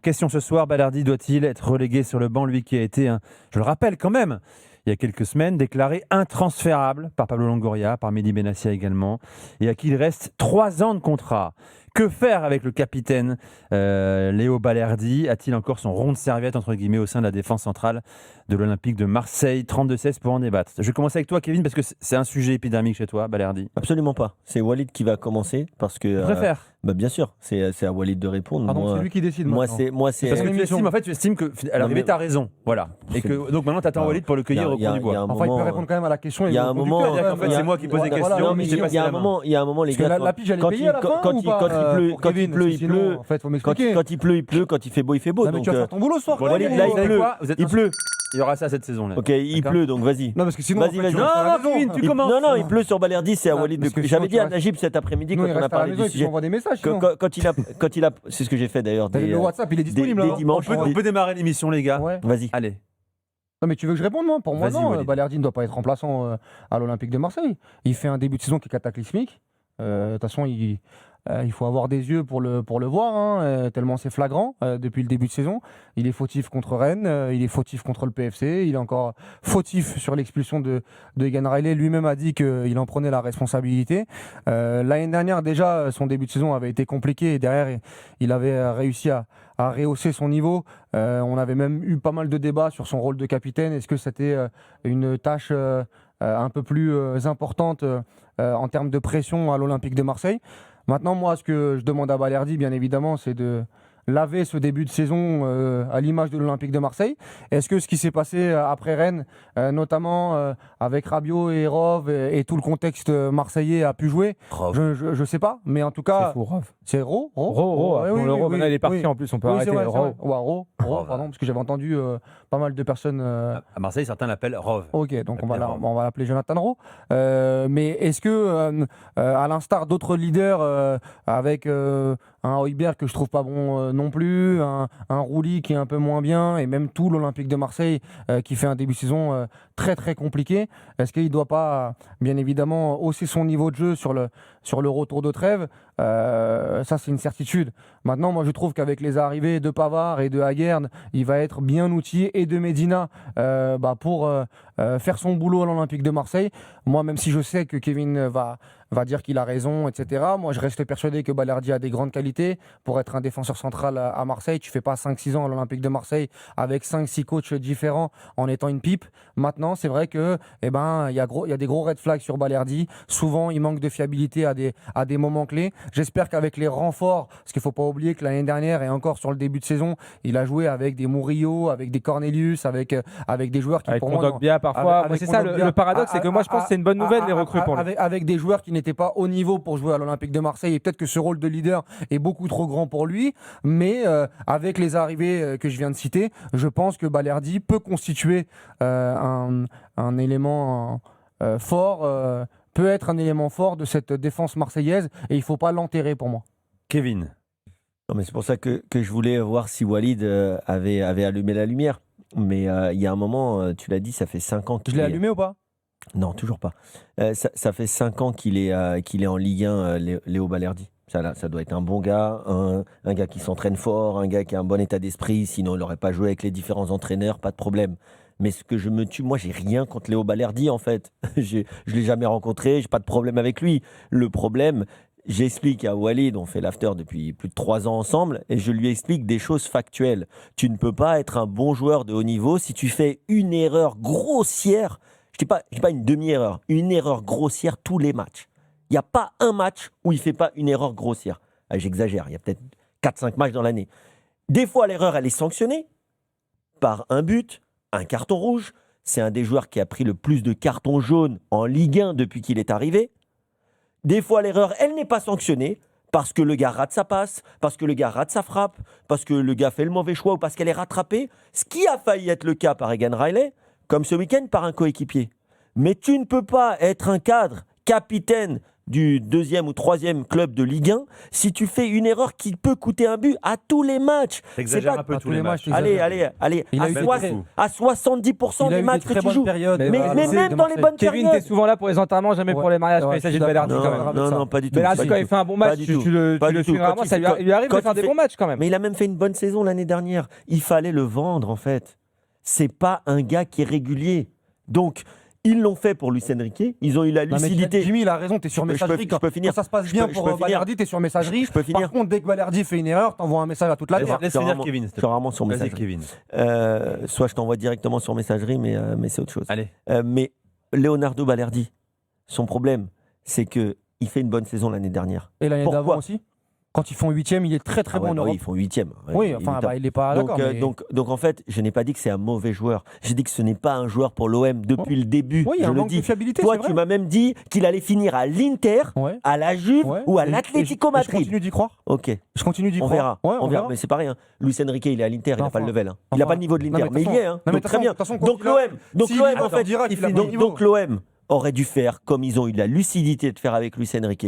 Question ce soir, Balerdi doit-il être relégué sur le banc, lui qui a été, je le rappelle quand même, il y a quelques semaines, déclaré intransférable par Pablo Longoria, par Mehdi Benassia également, et à qui il reste 3 ans de contrat. Que faire avec le capitaine Léo Balerdi? A-t-il encore son rond de serviette, entre guillemets, au sein de la défense centrale de l'Olympique de Marseille? 32-16 pour en débattre. Je vais commencer avec toi, Kevin, parce que c'est un sujet épidermique chez toi, Balerdi. Absolument pas. C'est Walid qui va commencer parce que. Tu préfères Bien sûr, c'est à Walid de répondre. Pardon, c'est lui qui décide. Moi, maintenant. c'est. Parce que émission. tu estimes que, à l'arrivée, tu as raison. Voilà. Et que, donc maintenant, tu attends Walid pour le cueillir au coin du bois. Enfin, il peut répondre quand même à la question. Il y a un moment. En fait, c'est moi qui pose des questions. Non, mais mais je t'ai il passé y a la un main. moment, les Parce que gars. la pige, elle est quand payée il- à la fin quand ou il- pas, quand il pleut, pour quand il Kevin, pleut, parce il que sinon, pleut. En fait, faut Quand m'expliquer. il pleut, quand il fait beau, il fait beau. Non, mais Donc, tu vas faire ton boulot ce soir. Bon, quand Walid, même, là, ou- vous savez pleut. quoi Vous êtes Il pleut. Il y aura ça cette saison-là. Ok, il D'accord. pleut, donc vas-y. Non, parce que sinon, Vas-y, en fait, vas-y. tu Non, restes à la non, maison. Kevin, tu commences. Non, il pleut sur Balerdi, c'est à Ah, Walid. parce que J'avais sinon, dit à tu Najib cet après-midi Nous, quand il on a reste à la parlé maison du et tu sujet. envoies des messages. sinon. Quand il a, c'est ce que j'ai fait d'ailleurs. Le WhatsApp, il est disponible. des hein. dimanches. On peut démarrer l'émission, les gars. Ouais. Vas-y. Allez. Non, mais tu veux que je réponde, moi? Pour moi, Vas-y, non. Walid. Balerdi ne doit pas être remplaçant à l'Olympique de Marseille. Il fait un début de saison qui est cataclysmique. De toute façon, il faut avoir des yeux pour le voir, hein, tellement c'est flagrant depuis le début de saison. Il est fautif contre Rennes, il est fautif contre le PFC, il est encore fautif sur l'expulsion de Egan Riley. Lui-même a dit qu'il en prenait la responsabilité. L'année dernière, déjà, son début de saison avait été compliqué et derrière, il avait réussi à rehausser son niveau. On avait même eu pas mal de débats sur son rôle de capitaine. Est-ce que c'était une tâche un peu plus importante en termes de pression à l'Olympique de Marseille? Maintenant, moi, ce que je demande à Balerdi, bien évidemment, c'est de laver ce début de saison à l'image de l'Olympique de Marseille. Est-ce que ce qui s'est passé après Rennes, notamment avec Rabiot et Rov et tout le contexte marseillais a pu jouer? Je sais pas, mais en tout cas... C'est fou, Rov. C'est Ro, Ro, Ouais, pour oui, le oui, Ro, oui, maintenant il est parti oui. en plus, on peut Oui, arrêter c'est vrai, le c'est vrai. Ro. Ouais, Ro, pardon, parce que j'avais entendu pas mal de personnes... À Marseille, certains l'appellent Rov. Ok, donc on L'appelle va Rov. l'appeler Jonathan Rowe. Mais est-ce que, à l'instar d'autres leaders, avec un Højbjerg que je trouve pas bon non plus, un Rouli qui est un peu moins bien, et même tout l'Olympique de Marseille qui fait un début de saison très très compliqué, est-ce qu'il ne doit pas, bien évidemment, hausser son niveau de jeu sur le retour de trêve? Ça, c'est une certitude. Maintenant, moi, je trouve qu'avec les arrivées de Pavard et de Aguerd, il va être bien outillé, et de Medina pour faire son boulot à l'Olympique de Marseille. Moi, même si je sais que Kevin va dire qu'il a raison, etc., moi, je reste persuadé que Balerdi a des grandes qualités pour être un défenseur central à Marseille. Tu fais pas 5-6 ans à l'Olympique de Marseille avec 5-6 coachs différents en étant une pipe. Maintenant, c'est vrai que il y a des gros red flags sur Balerdi. Souvent, il manque de fiabilité à des moments clés. J'espère qu'avec les renforts, parce qu'il faut pas oublier que l'année dernière et encore sur le début de saison, il a joué avec des Murillo, avec des Cornelius, avec des joueurs qui Avec pour moi Kondogbia parfois. avec C'est ça Kondogbia. le paradoxe, c'est que moi je pense que c'est une bonne nouvelle les recrues pour lui. Avec des joueurs qui n'étaient pas au niveau pour jouer à l'Olympique de Marseille, et peut-être que ce rôle de leader est beaucoup trop grand pour lui, mais avec les arrivées que je viens de citer, je pense que Balerdi peut constituer un élément fort, peut être un élément fort de cette défense marseillaise, et il ne faut pas l'enterrer pour moi. Kevin. Non, mais c'est pour ça que je voulais voir si Walid avait allumé la lumière. Mais il y a un moment, tu l'as dit, ça fait 5 ans Je qu'il l'ai est... allumé ou pas? Non, toujours pas. Ça fait 5 ans qu'il est en Ligue 1, Léo Balerdi. Ça doit être un bon gars, un gars qui s'entraîne fort, un gars qui a un bon état d'esprit. Sinon, il n'aurait pas joué avec les différents entraîneurs, pas de problème. Mais ce que je me tue, moi, j'ai rien contre Léo Balerdi, en fait. Je ne l'ai jamais rencontré, j'ai pas de problème avec lui. Le problème, j'explique à Walid, on fait l'after depuis plus de 3 ans ensemble, et je lui explique des choses factuelles. Tu ne peux pas être un bon joueur de haut niveau si tu fais une erreur grossière. Je dis pas une demi-erreur, une erreur grossière tous les matchs. Il n'y a pas un match où il ne fait pas une erreur grossière. Ah, j'exagère, il y a peut-être 4-5 matchs dans l'année. Des fois, l'erreur, elle est sanctionnée par un but, un carton rouge. C'est un des joueurs qui a pris le plus de cartons jaunes en Ligue 1 depuis qu'il est arrivé. Des fois, l'erreur, elle n'est pas sanctionnée parce que le gars rate sa passe, parce que le gars rate sa frappe, parce que le gars fait le mauvais choix ou parce qu'elle est rattrapée. Ce qui a failli être le cas par Egan Riley, comme ce week-end par un coéquipier. Mais tu ne peux pas être un cadre, capitaine du 2e ou 3e club de Ligue 1 si tu fais une erreur qui peut coûter un but à tous les matchs. T'exagères pas- un peu à tous les matchs. Allez, Il a à, eu des soix- très- à 70% Il a des eu matchs des que très tu bonnes joues. périodes. Mais voilà, même dans les Marseille. bonnes Kevin, périodes. t'es souvent là pour les enterrements, jamais pour les mariages. Ouais, Quand il s'agit je de suis Balerdi, d'accord. quand même. avec ça. Non, pas du tout. Balerdi, pas du quand il tout. fait un bon Pas match, du tu tout. le Pas du suis tout. rarement. Ça lui lui arrive quand de faire il des fait- bons matchs quand même. Mais il a même fait une bonne saison l'année dernière. Il fallait le vendre, en fait. C'est pas un gars qui est régulier. Donc, ils l'ont fait pour Luis Enrique. Ils ont eu la Non, mais lucidité. Jimmy, il a raison, t'es sur Je peux- messagerie. je peux finir. Quand ça se passe Je bien peux pour finir. Balerdi, t'es sur messagerie. Je peux finir. Par contre, dès que Balerdi fait une erreur, t'envoies un message à toute la Laisse, terre. laisse C'est finir rarement- Kevin. s'il te C'est plaît. rarement sur Vas-y, messagerie. Kevin. Soit je t'envoie directement sur messagerie, mais c'est autre chose. Allez. Mais Leonardo Balerdi, son problème, c'est que il fait une bonne saison l'année dernière. Et l'année Pourquoi d'avant aussi. Quand ils font 8ème, il est très très Ah bon ouais, en bah Europe. oui, ils font 8e. Oui, enfin, il est pas d'accord. mais- Donc en fait, je n'ai pas dit que c'est un mauvais joueur. J'ai dit que ce n'est pas un joueur pour l'OM depuis le début. Oui, il y a je un le manque de dis. fiabilité. Toi, c'est vrai. tu m'as même dit qu'il allait finir à l'Inter, Ouais. à la Juve Ouais. ou à Et- l'Atlético et je Madrid. continue d'y croire. Ok, Je continue d'y on croire. verra. Ouais, on verra. Mais c'est pareil. Hein. Luis Enrique, il est à l'Inter, il n'a Enfin. pas le level. Hein. Il n'a Enfin. pas le niveau de l'Inter, Non, mais il y est. Hein. Non, mais Donc très bien. de toute façon, Donc l'OM, en fait, dira qu'il a donc, bon niveau. donc l'OM aurait dû faire comme ils ont eu la lucidité de faire avec Luis Enrique.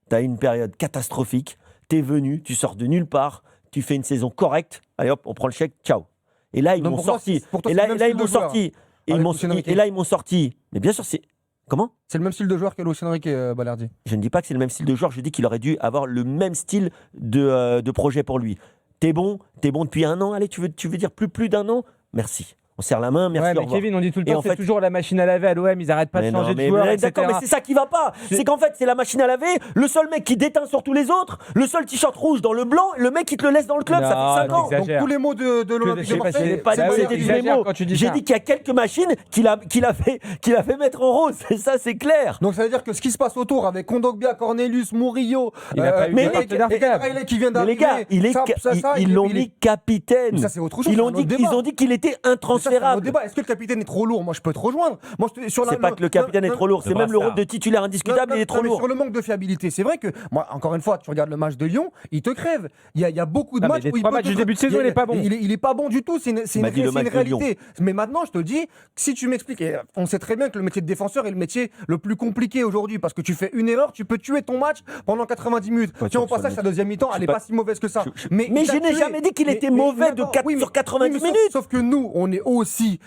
Tu as eu une période catastrophique. Tu es venu, tu sors de nulle part, tu fais une saison correcte. Allez hop, on prend le chèque, ciao. Et là, ils Donc m'ont pour toi, sorti. pour toi, Et c'est là, le même là, ils style m'ont de joueur, sorti. Et avec ils m'ont- Luis Enrique. et là, ils m'ont sorti. Mais bien sûr, c'est. Comment ? C'est le même style de joueur que Luis Enrique, Balerdi. Je ne dis pas que c'est le même style de joueur, je dis qu'il aurait dû avoir le même style de projet pour lui. T'es bon depuis un an, allez, tu veux dire plus d'un an ? Merci. On serre la main, merci, Ouais, au mais revoir. Kevin, on dit tout le Et temps, en c'est fait- toujours la machine à laver à l'OM, ils arrêtent pas de Mais changer non, de mais joueur, d'accord, mais etc. c'est ça qui va pas. C'est qu'en fait, c'est la machine à laver. Le seul mec qui déteint sur tous les autres, le seul t-shirt rouge dans le blanc, le mec qui te le laisse dans le club, ça Non, fait 5 ans. t'exagères. Donc tous les mots de l'Olympique je de sais pas si- Je Marseille. n'ai pas dit Bah que oui, c'était tous les t'exagères mots. quand tu dis J'ai ça. dit qu'il y a quelques machines qu'il a fait mettre en rose. C'est ça, c'est clair. Donc ça veut dire que ce qui se passe autour avec Kondogbia, Cornelius, Murillo, Il a pas eu mais de les- partenaire mais- fiable. Riley qui vient Mais les d'arriver. gars, ils l'ont mis capitaine. Mais ça, c'est autre chose, Ils c'est ont un dit autre débat. qu'il était Mais ça, c'est un autre intransférable. débat. Est-ce que le capitaine est trop lourd? Moi, je peux te rejoindre. Moi, sur C'est pas que le capitaine est trop lourd, c'est même le rôle de titulaire indiscutable, il est trop mais lourd. sur le manque de fiabilité, c'est vrai que, moi, encore une fois, tu regardes le match de Lyon, il te crève. Il y a beaucoup de Ah, mais matchs les où il trois peut matchs te du début de saison, il est pas bon. Il est pas bon du tout. C'est une m'a dit le match de Lyon. réalité. Mais maintenant, je te dis, si tu m'expliques, et on sait très bien que le métier de défenseur est le métier le plus compliqué aujourd'hui parce que tu fais une erreur, tu peux tuer ton match pendant 90 minutes. Pas Tiens, sûr au que ça passage, me- sa deuxième mi-temps, elle est pas- pas si mauvaise que ça. Mais il je t'a n'ai tué. jamais dit qu'il était mauvais de attends, 4 sur 90 sauf- minutes. Sauf que nous, on est aussi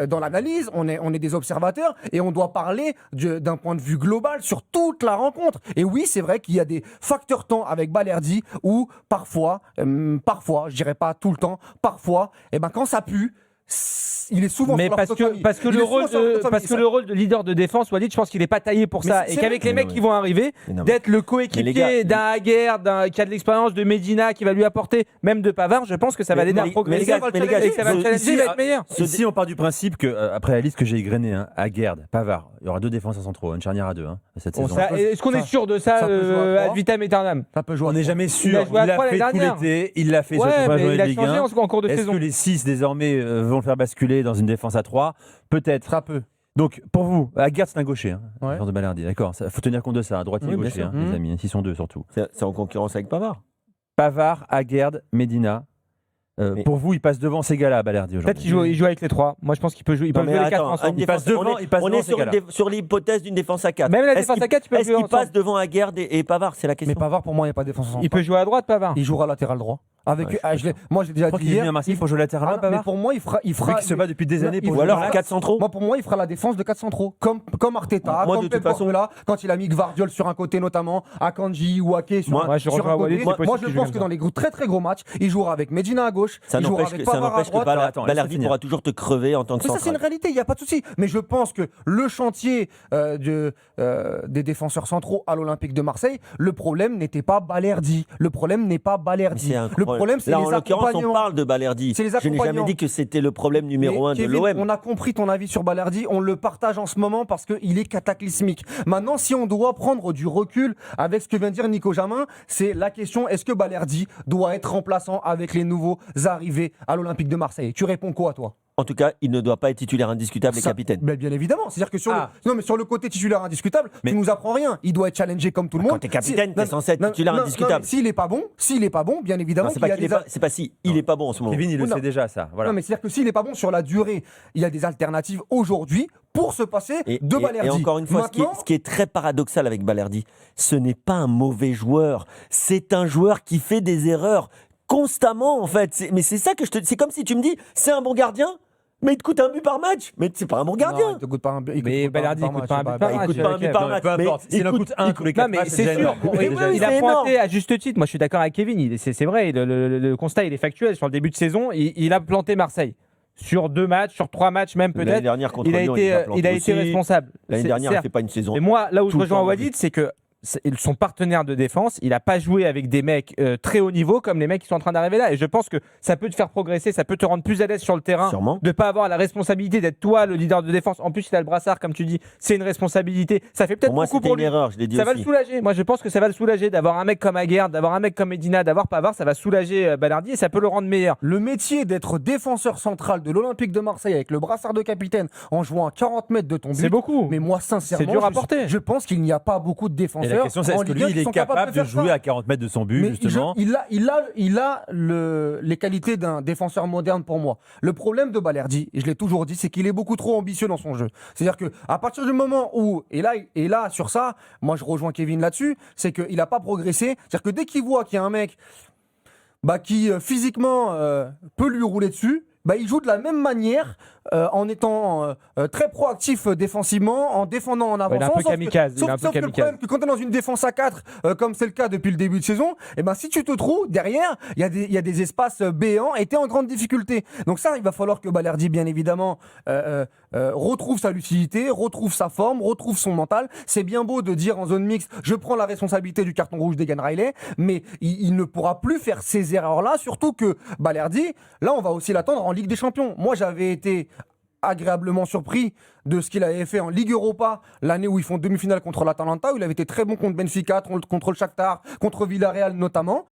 dans l'analyse, on est des observateurs et on doit parler d'un point de vue global sur toute la rencontre. Et oui, c'est vrai qu'il y a des facteurs temps avec Balerdi où parfois, je dirais pas tout le temps, parfois, quand ça pue, il est souvent Mais sur la parce photo de que, famille. parce que Il est le souvent rôle sur la photo de, de famille, parce que ça. le rôle de leader de défense, Walid, je pense qu'il n'est pas taillé pour Mais ça. c'est Et qu'avec vrai. les mecs qui vont arriver, Mais non, mais- d'être le Mais les coéquipier gars, d'un Aguerre, qui a de l'expérience, de Medina, qui va lui apporter, même de Pavard, je pense que ça va l'aider à mais les progresser. gars, mais les gars, et que ça va le challenger, il va être meilleur. Ici, on part du principe que, après la liste que j'ai égrenée, à Guerd, Pavard, il y aura 2 défenseurs centraux, une charnière à 2 cette Bon, saison. ça- Est-ce qu'on est sûr de ça, ça peut jouer à ad trois. vitam aeternam? Ça peut jouer. On n'est jamais Il sûr. a joué à Il l'a trois fait l'année tout dernière. l'été, il l'a fait sur Ouais, toute la mais journée il de a Ligue changé 1. en cours de Est-ce saison. que les 6 désormais vont le faire basculer dans une défense à 3 Peut-être. Ça peut. Donc, pour vous, Aguerd, c'est un gaucher, Ouais. défense de Balerdi, d'accord. Il faut tenir compte de ça, droitier Oui, et bien gaucher, sûr. les Mhm. amis, s'ils sont 2 surtout. C'est en concurrence avec Pavard. Pavard, Aguerd, Medina. Mais- Pour vous, il passe devant ces gars-là, Balerdi, aujourd'hui. Peut-être qu'il joue avec les trois. Moi, je pense qu'il peut jouer, ils Non, peuvent mais jouer les quatre attends, ensemble. une Il passe défense- devant, on est- il passe on devant est ces sur, gars-là. sur l'hypothèse d'une défense à 4. Même la Est-ce défense qu'il- à 4, tu peux Est-ce jouer qu'il ensemble. passe devant Aguerd et Pavard? C'est la Mais question. Pavard, pour moi, il n'y a pas de défense en Il peut jouer à droite, Pavard. Il jouera latéral droit. Avec, Ouais, moi, j'ai déjà Je crois dit qu'il est hier. venu à Marseille pour jouer latéral, Ah, mais Pavard. pour moi, il fera. Lui qui se bat depuis des années pour il- Ou jouer alors là. 4 centraux. Moi, pour moi, il fera la défense de 4 centraux. Comme Arteta, Moi, comme de Pep toute façon- Guardiola, quand il a mis Gvardiol sur un côté notamment, Akanji ou Ake sur, Moi, je sur rejoins un côté. Walid, c'est Moi, possible je qu'il pense joue que comme dans les très très gros matchs, il jouera avec Medina à gauche, Ça il jouera n'empêche avec que, Pavard à droite. Attends, laisse-le Balerdi finir. pourra toujours te crever en tant que Mais ça, c'est une central. réalité, il n'y a pas de souci. Mais je pense que le chantier des défenseurs centraux à l'Olympique de Marseille, le problème n'était pas Balerdi. Le problème n'est pas Balerdi. Le problème, c'est Là, les en l'occurrence, on accompagnements. parle de Balerdi. C'est les Je n'ai jamais accompagnants. dit que c'était le problème numéro Mais 1 de Kevin, l'OM. on a compris ton avis sur Balerdi, on le partage en ce moment parce qu'il est cataclysmique. Maintenant, si on doit prendre du recul avec ce que vient de dire Nico Jamin, c'est la question, est-ce que Balerdi doit être remplaçant avec les nouveaux arrivés à l'Olympique de Marseille? Tu réponds quoi, toi? En tout cas, il ne doit pas être titulaire indiscutable et Ça- capitaine. Ben, bien évidemment, c'est-à-dire que non, mais sur le côté titulaire indiscutable, Mais- tu nous apprends rien. Il doit être challengé comme tout le monde. Quand t'es capitaine, Si- t'es non, censé être non, titulaire non, indiscutable. non, mais s'il est pas bon, bien évidemment Non, c'est qu'il pas y a qu'il est des pas, c'est pas si, il est pas bon en ce moment. Kevin, il le Non. sait déjà, ça. Voilà. Non, mais c'est-à-dire que s'il n'est pas bon sur la durée, il y a des alternatives aujourd'hui pour se passer de Balerdi. Et encore une fois, ce qui est très paradoxal avec Balerdi, ce n'est pas un mauvais joueur, c'est un joueur qui fait des erreurs constamment en fait. Mais c'est ça que c'est comme si tu me dis, c'est un bon gardien. Mais il te coûte un but par match. Mais c'est pas un bon gardien. Non, il te coûte pas un but. Mais Balerdi, il coûte pas un but par match. Il coûte pas un but par match. Peu importe, s'il en coûte un tous les 4 matchs, c'est déjà énorme. Il a pointé à juste titre. Moi, je suis d'accord avec Kevin. C'est vrai, le constat, il est factuel. Sur le début de saison, il a planté Marseille. Sur 2 matchs, sur 3 matchs même peut-être. L'année dernière contre Lyon, il a été responsable. L'année dernière, il ne fait pas une saison. Et moi, là où je tout le rejoins temps, Walid, c'est que son partenaire de défense, il n'a pas joué avec des mecs très haut niveau comme les mecs qui sont en train d'arriver là. Et je pense que ça peut te faire progresser, ça peut te rendre plus à l'aise sur le terrain. Sûrement. De ne pas avoir la responsabilité d'être toi le leader de défense. En plus, il a le brassard, comme tu dis, c'est une responsabilité. Ça fait peut-être Pour moi, beaucoup c'était pour une lui. erreur, je l'ai dit Ça aussi. va le soulager. Moi, je pense que ça va le soulager d'avoir un mec comme Aguerd, d'avoir un mec comme Medina, d'avoir Pavard. Ça va soulager Balerdi et ça peut le rendre meilleur. Le métier d'être défenseur central de l'Olympique de Marseille avec le brassard de capitaine en jouant à 40 mètres de ton but. C'est beaucoup. Mais moi, sincèrement, C'est dur à porter. je pense qu'il n'y a pas beaucoup de Et défenseurs. la question, c'est est-ce que lui, il est capable de jouer à 40 mètres de son but, Mais justement il a les qualités d'un défenseur moderne pour moi. Le problème de Balerdi, et je l'ai toujours dit, c'est qu'il est beaucoup trop ambitieux dans son jeu. C'est-à-dire qu'à partir du moment où, et là sur ça, moi je rejoins Kevin là-dessus, c'est qu'il n'a pas progressé. C'est-à-dire que dès qu'il voit qu'il y a un mec qui physiquement peut lui rouler dessus, il joue de la même manière en étant très proactif défensivement, en défendant en avançant. Il est un peu kamikaze. Sauf que le problème, que quand tu es dans une défense à 4, comme c'est le cas depuis le début de saison, si tu te trouves derrière, il y a des espaces béants et tu es en grande difficulté. Donc ça, il va falloir que Balerdi, bien évidemment, retrouve sa lucidité, retrouve sa forme, retrouve son mental. C'est bien beau de dire en zone mixte, je prends la responsabilité du carton rouge d'Egan Riley, mais il ne pourra plus faire ces erreurs-là, surtout que Balerdi, là, on va aussi l'attendre en Ligue des Champions. Moi, j'avais été agréablement surpris de ce qu'il avait fait en Ligue Europa l'année où ils font demi-finale contre l'Atalanta, où il avait été très bon contre Benfica, contre le Shakhtar, contre Villarreal notamment.